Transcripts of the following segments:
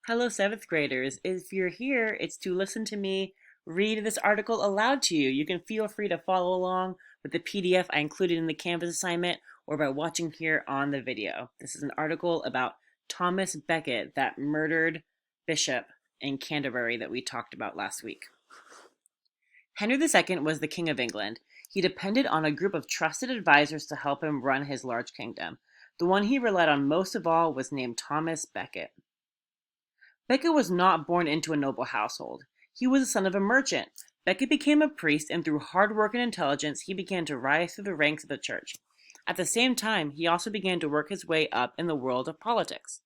Hello, seventh graders. If you're here, it's to listen to me read this article aloud to you. You can feel free to follow along with the PDF I included in the Canvas assignment or by watching here on the video. This is an article about Thomas Becket, that murdered bishop in Canterbury that we talked about last week. Henry II was the King of England. He depended on a group of trusted advisors to help him run his large kingdom. The one he relied on most of all was named Thomas Becket. Becket was not born into a noble household. He was the son of a merchant. Becket became a priest, and through hard work and intelligence, he began to rise through the ranks of the church. At the same time, he also began to work his way up in the world of politics.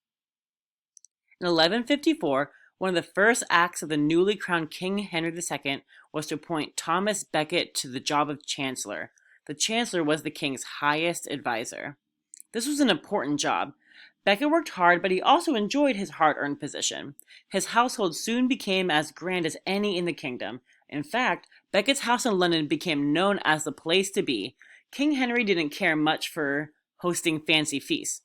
In 1154, one of the first acts of the newly crowned King Henry II was to appoint Thomas Becket to the job of chancellor. The chancellor was the king's highest advisor. This was an important job. Becket worked hard, but he also enjoyed his hard-earned position. His household soon became as grand as any in the kingdom. In fact, Becket's house in London became known as the place to be. King Henry didn't care much for hosting fancy feasts,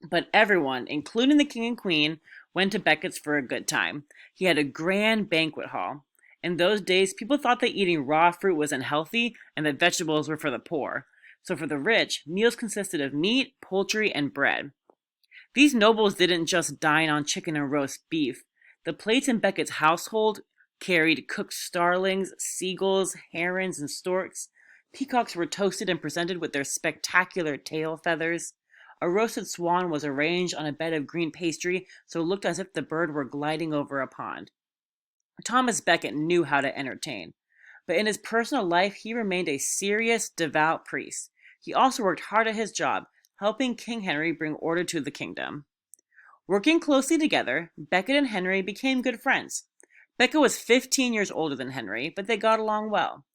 but everyone, including the king and queen, went to Becket's for a good time. He had a grand banquet hall. In those days, people thought that eating raw fruit was unhealthy and that vegetables were for the poor. So for the rich, meals consisted of meat, poultry, and bread. These nobles didn't just dine on chicken and roast beef. The plates in Becket's household carried cooked starlings, seagulls, herons, and storks. Peacocks were toasted and presented with their spectacular tail feathers. A roasted swan was arranged on a bed of green pastry so it looked as if the bird were gliding over a pond. Thomas Becket knew how to entertain, but in his personal life he remained a serious, devout priest. He also worked hard at his job, helping King Henry bring order to the kingdom. Working closely together, Becket and Henry became good friends. Becket was 15 years older than Henry, but they got along well.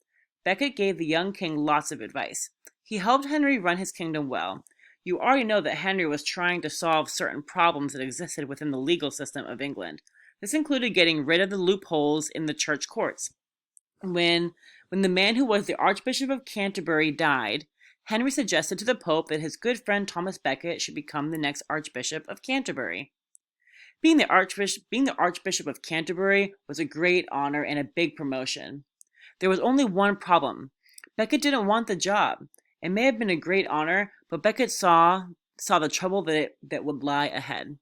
Becket gave the young king lots of advice. He helped Henry run his kingdom well. You already know that Henry was trying to solve certain problems that existed within the legal system of England. This included getting rid of the loopholes in the church courts. When the man who was the Archbishop of Canterbury died, Henry suggested to the Pope that his good friend Thomas Becket should become the next Archbishop of Canterbury. Being the Archbishop of Canterbury was a great honor and a big promotion. There was only one problem. Becket didn't want the job. It may have been a great honor, but Becket saw the trouble that would lie ahead.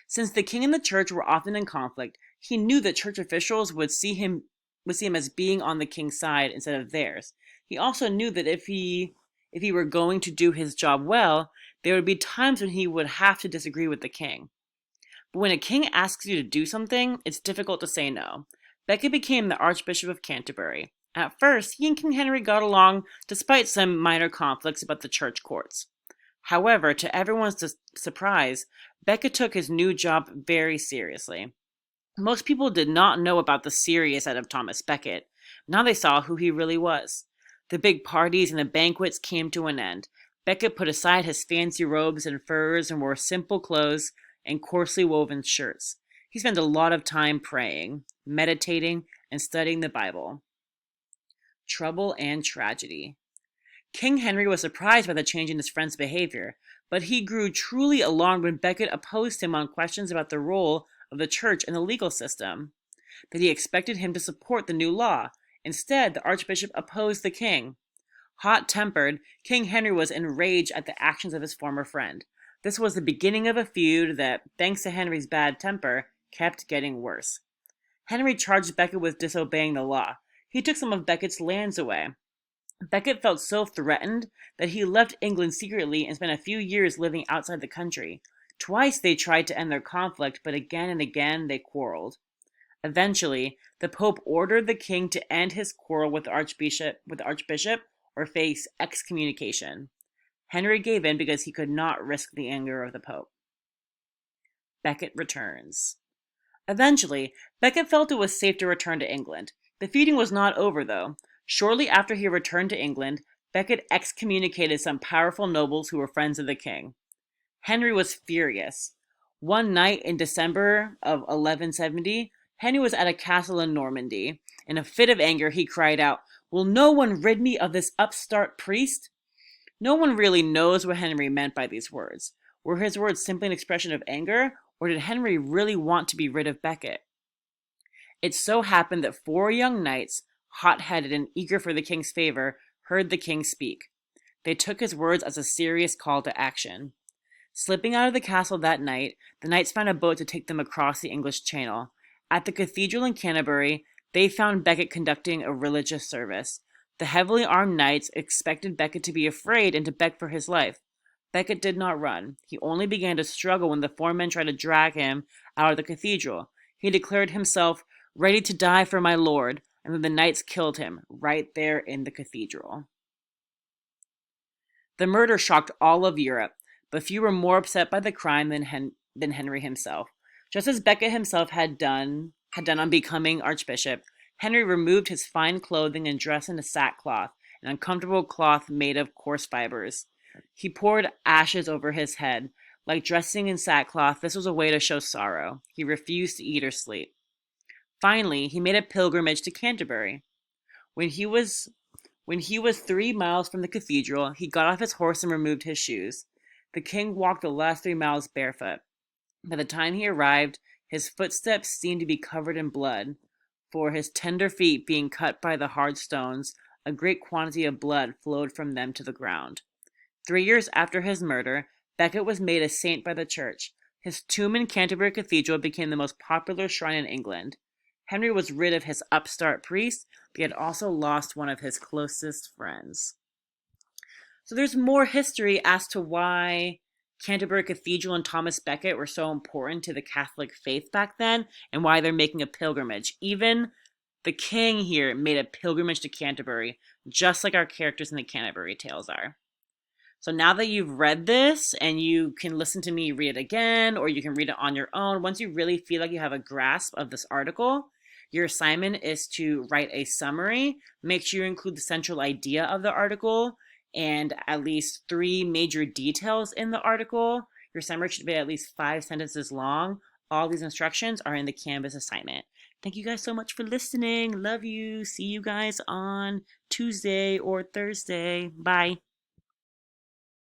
Since the king and the church were often in conflict, he knew that church officials would see him as being on the king's side instead of theirs. He also knew that if he were going to do his job well, there would be times when he would have to disagree with the king. But when a king asks you to do something, it's difficult to say no. Becket became the Archbishop of Canterbury. At first, he and King Henry got along despite some minor conflicts about the church courts. However, to everyone's surprise, Becket took his new job very seriously. Most people did not know about the serious side of Thomas Becket. Now they saw who he really was. The big parties and the banquets came to an end. Becket put aside his fancy robes and furs and wore simple clothes and coarsely woven shirts. He spent a lot of time praying, meditating, and studying the Bible. Trouble and tragedy. King Henry was surprised by the change in his friend's behavior, but he grew truly alarmed when Becket opposed him on questions about the role of the church in the legal system. That he expected him to support the new law. Instead, the archbishop opposed the king. Hot-tempered, King Henry was enraged at the actions of his former friend. This was the beginning of a feud that, thanks to Henry's bad temper, kept getting worse. Henry charged Becket with disobeying the law. He took some of Becket's lands away. Becket felt so threatened that he left England secretly and spent a few years living outside the country. Twice they tried to end their conflict, but again and again they quarreled. Eventually, the Pope ordered the king to end his quarrel with the Archbishop or face excommunication. Henry gave in because he could not risk the anger of the Pope. Becket returns. Eventually, Becket felt it was safe to return to England. The feuding was not over, though. Shortly after he returned to England, Becket excommunicated some powerful nobles who were friends of the king. Henry was furious. One night in December of 1170, Henry was at a castle in Normandy. In a fit of anger, he cried out, "Will no one rid me of this upstart priest?" No one really knows what Henry meant by these words. Were his words simply an expression of anger, Or did Henry really want to be rid of Becket? It so happened that 4 young knights, hot-headed and eager for the king's favor, heard the king speak. They took his words as a serious call to action. Slipping out of the castle that night, the knights found a boat to take them across the English Channel. At the cathedral in Canterbury, they found Becket conducting a religious service. The heavily armed knights expected Becket to be afraid and to beg for his life. Becket did not run. He only began to struggle when the 4 men tried to drag him out of the cathedral. He declared himself ready to die for my lord, and then the knights killed him right there in the cathedral. The murder shocked all of Europe, but few were more upset by the crime than Henry himself. Just as Becket himself had done on becoming archbishop, Henry removed his fine clothing and dressed into sackcloth, an uncomfortable cloth made of coarse fibers. He poured ashes over his head. Like dressing in sackcloth, this was a way to show sorrow. He refused to eat or sleep. Finally, he made a pilgrimage to Canterbury. When he was 3 miles from the cathedral, he got off his horse and removed his shoes. The king walked the last 3 miles barefoot. By the time he arrived, his footsteps seemed to be covered in blood, for his tender feet being cut by the hard stones, a great quantity of blood flowed from them to the ground. 3 years after his murder, Becket was made a saint by the church. His tomb in Canterbury Cathedral became the most popular shrine in England. Henry was rid of his upstart priest, but he had also lost one of his closest friends. So there's more history as to why Canterbury Cathedral and Thomas Becket were so important to the Catholic faith back then, and why they're making a pilgrimage. Even the king here made a pilgrimage to Canterbury, just like our characters in the Canterbury Tales are. So now that you've read this, and you can listen to me read it again, or you can read it on your own, once you really feel like you have a grasp of this article, your assignment is to write a summary. Make sure you include the central idea of the article and at least 3 major details in the article. Your summary should be at least 5 sentences long. All these instructions are in the Canvas assignment. Thank you guys so much for listening. Love you. See you guys on Tuesday or Thursday. Bye.